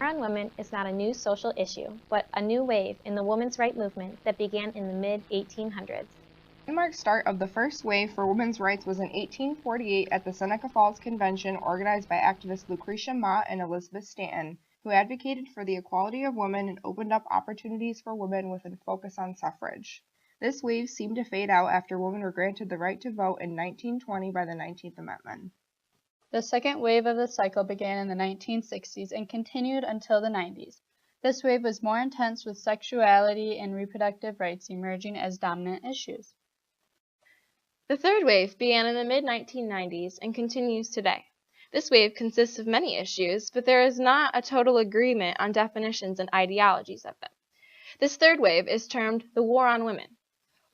War on women is not a new social issue, but a new wave in the women's rights movement that began in the mid-1800s. The landmark start of the first wave for women's rights was in 1848 at the Seneca Falls Convention organized by activists Lucretia Mott and Elizabeth Stanton, who advocated for the equality of women and opened up opportunities for women with a focus on suffrage. This wave seemed to fade out after women were granted the right to vote in 1920 by the 19th Amendment. The second wave of the cycle began in the 1960s and continued until the 90s. This wave was more intense, with sexuality and reproductive rights emerging as dominant issues. The third wave began in the mid-1990s and continues today. This wave consists of many issues, but there is not a total agreement on definitions and ideologies of them. This third wave is termed the War on Women.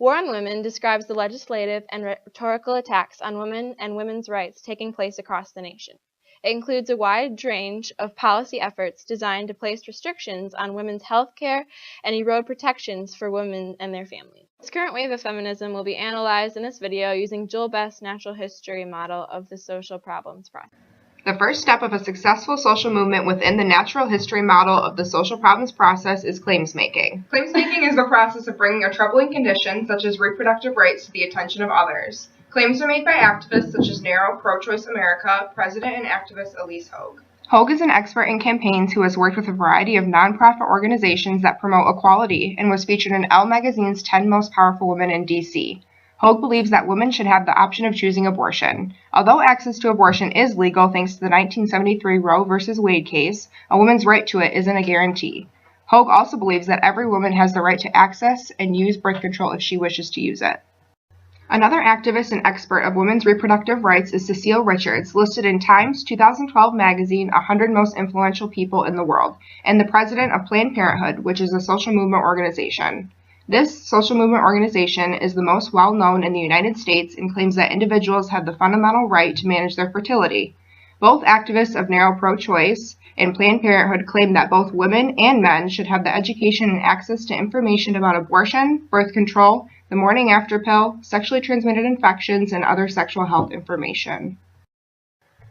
War on Women describes the legislative and rhetorical attacks on women and women's rights taking place across the nation. It includes a wide range of policy efforts designed to place restrictions on women's health care and erode protections for women and their families. This current wave of feminism will be analyzed in this video using Joel Best's natural history model of the social problems process. The first step of a successful social movement within the natural history model of the social problems process is claims making. Claims making is the process of bringing a troubling condition, such as reproductive rights, to the attention of others. Claims are made by activists such as NARAL, Pro-Choice America, President and activist Elise Hogue. Hogue is an expert in campaigns who has worked with a variety of nonprofit organizations that promote equality and was featured in Elle magazine's 10 Most Powerful Women in D.C. Hogue believes that women should have the option of choosing abortion. Although access to abortion is legal thanks to the 1973 Roe v. Wade case, a woman's right to it isn't a guarantee. Hogue also believes that every woman has the right to access and use birth control if she wishes to use it. Another activist and expert of women's reproductive rights is Cecile Richards, listed in Time's 2012 magazine 100 Most Influential People in the World, and the president of Planned Parenthood, which is a social movement organization. This social movement organization is the most well-known in the United States and claims that individuals have the fundamental right to manage their fertility. Both activists of NARAL Pro-Choice and Planned Parenthood claim that both women and men should have the education and access to information about abortion, birth control, the morning after pill, sexually transmitted infections, and other sexual health information.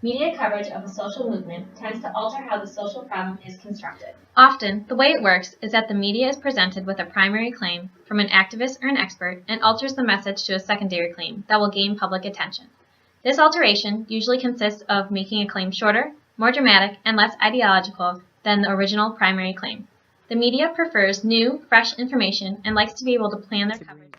Media coverage of a social movement tends to alter how the social problem is constructed. Often, the way it works is that the media is presented with a primary claim from an activist or an expert and alters the message to a secondary claim that will gain public attention. This alteration usually consists of making a claim shorter, more dramatic, and less ideological than the original primary claim. The media prefers new, fresh information and likes to be able to plan their coverage.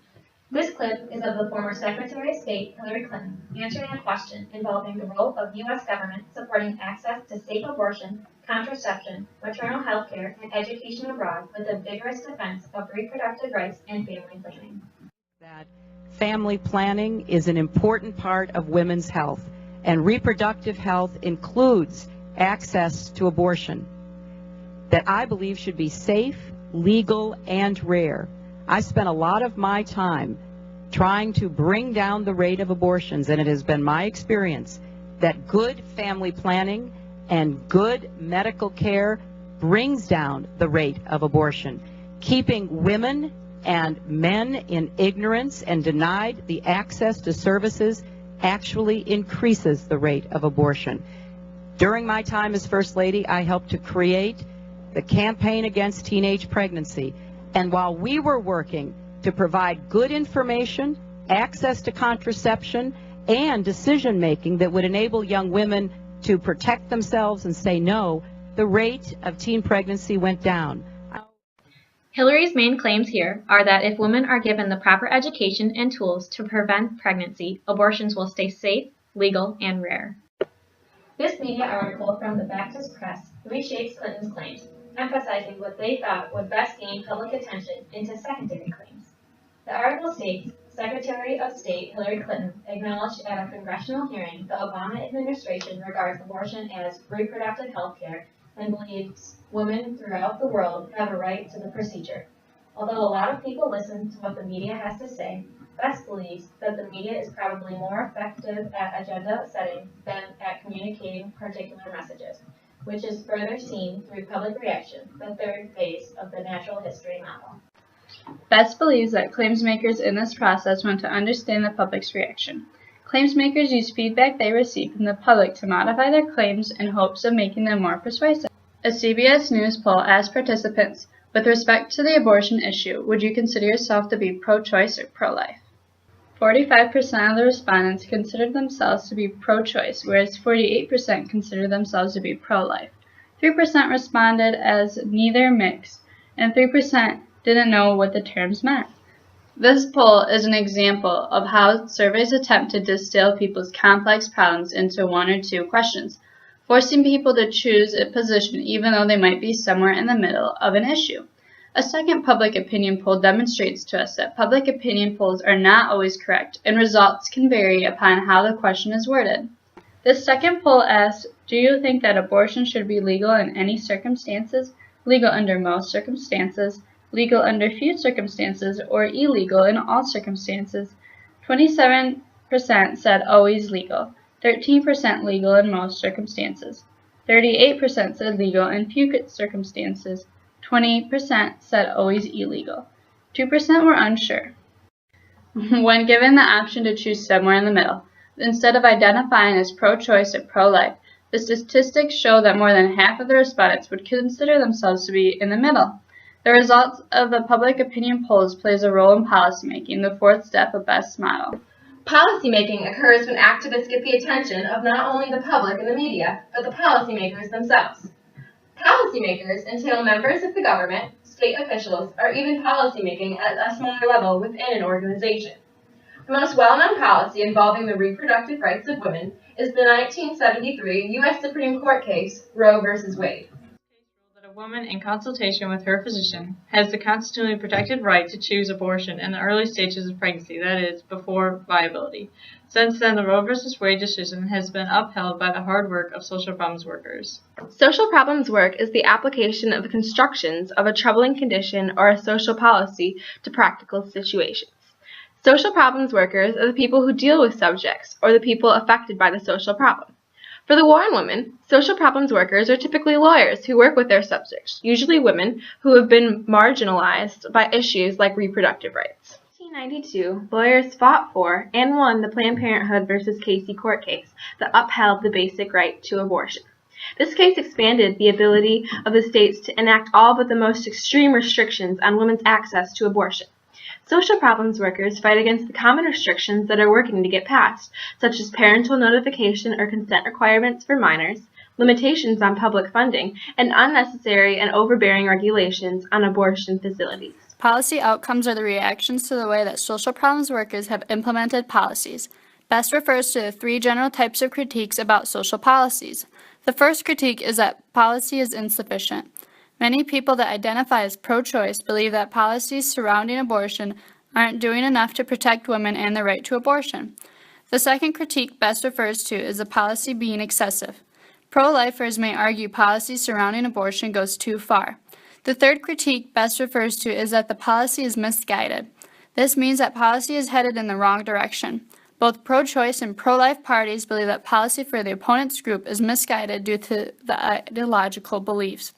This clip is of the former Secretary of State Hillary Clinton answering a question involving the role of U.S. government supporting access to safe abortion, contraception, maternal health care, and education abroad with a vigorous defense of reproductive rights and family planning. That family planning is an important part of women's health, and reproductive health includes access to abortion that I believe should be safe, legal, and rare. I spent a lot of my time trying to bring down the rate of abortions, and it has been my experience that good family planning and good medical care brings down the rate of abortion. Keeping women and men in ignorance and denied the access to services actually increases the rate of abortion. During my time as First Lady, I helped to create the Campaign Against Teenage Pregnancy. And while we were working to provide good information, access to contraception, and decision-making that would enable young women to protect themselves and say no, the rate of teen pregnancy went down. Hillary's main claims here are that if women are given the proper education and tools to prevent pregnancy, abortions will stay safe, legal, and rare. This media article from the Baptist Press reshapes Clinton's claims, emphasizing what they thought would best gain public attention into secondary claims. The article states, Secretary of State Hillary Clinton acknowledged at a congressional hearing the Obama administration regards abortion as reproductive health care and believes women throughout the world have a right to the procedure. Although a lot of people listen to what the media has to say, Best believes that the media is probably more effective at agenda setting than at communicating particular messages, which is further seen through public reaction, the third phase of the natural history model. Best believes that claims makers in this process want to understand the public's reaction. Claims makers use feedback they receive from the public to modify their claims in hopes of making them more persuasive. A CBS News poll asked participants, with respect to the abortion issue, would you consider yourself to be pro-choice or pro-life? 45% of the respondents considered themselves to be pro-choice, whereas 48% considered themselves to be pro-life. 3% responded as neither mix, and 3% didn't know what the terms meant. This poll is an example of how surveys attempt to distill people's complex problems into one or two questions, forcing people to choose a position even though they might be somewhere in the middle of an issue. A second public opinion poll demonstrates to us that public opinion polls are not always correct, and results can vary upon how the question is worded. This second poll asks, do you think that abortion should be legal in any circumstances, legal under most circumstances, legal under few circumstances, or illegal in all circumstances? 27% said always legal, 13% legal in most circumstances, 38% said legal in few circumstances, 20% said always illegal, 2% were unsure. When given the option to choose somewhere in the middle, instead of identifying as pro-choice or pro-life, the statistics show that more than half of the respondents would consider themselves to be in the middle. The results of the public opinion polls plays a role in policymaking, the fourth step of BEST model. Policymaking occurs when activists get the attention of not only the public and the media, but the policymakers themselves. Policymakers entail members of the government, state officials, or even policymaking at a smaller level within an organization. The most well-known policy involving the reproductive rights of women is the 1973 U.S. Supreme Court case, Roe v. Wade. That a woman, in consultation with her physician, has the constitutionally protected right to choose abortion in the early stages of pregnancy, that is, before viability. Since then, the Roe v. Wade decision has been upheld by the hard work of social problems workers. Social problems work is the application of the constructions of a troubling condition or a social policy to practical situations. Social problems workers are the people who deal with subjects or the people affected by the social problem. For the war on women, social problems workers are typically lawyers who work with their subjects, usually women who have been marginalized by issues like reproductive rights. In 1992, lawyers fought for and won the Planned Parenthood v. Casey court case that upheld the basic right to abortion. This case expanded the ability of the states to enact all but the most extreme restrictions on women's access to abortion. Social problems workers fight against the common restrictions that are working to get passed, such as parental notification or consent requirements for minors, limitations on public funding, and unnecessary and overbearing regulations on abortion facilities. Policy outcomes are the reactions to the way that social problems workers have implemented policies. BEST refers to the three general types of critiques about social policies. The first critique is that policy is insufficient. Many people that identify as pro-choice believe that policies surrounding abortion aren't doing enough to protect women and their right to abortion. The second critique BEST refers to is the policy being excessive. Pro-lifers may argue policy surrounding abortion goes too far. The third critique BEST refers to is that the policy is misguided. This means that policy is headed in the wrong direction. Both pro-choice and pro-life parties believe that policy for the opponent's group is misguided due to the ideological beliefs.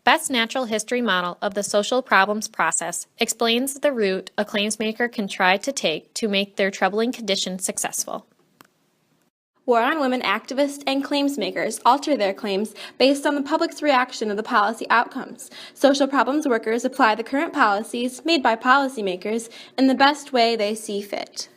BEST's natural history model of the social problems process explains the route a claims maker can try to take to make their troubling condition successful. War on women activists and claims makers alter their claims based on the public's reaction to the policy outcomes. Social problems workers apply the current policies made by policymakers in the best way they see fit.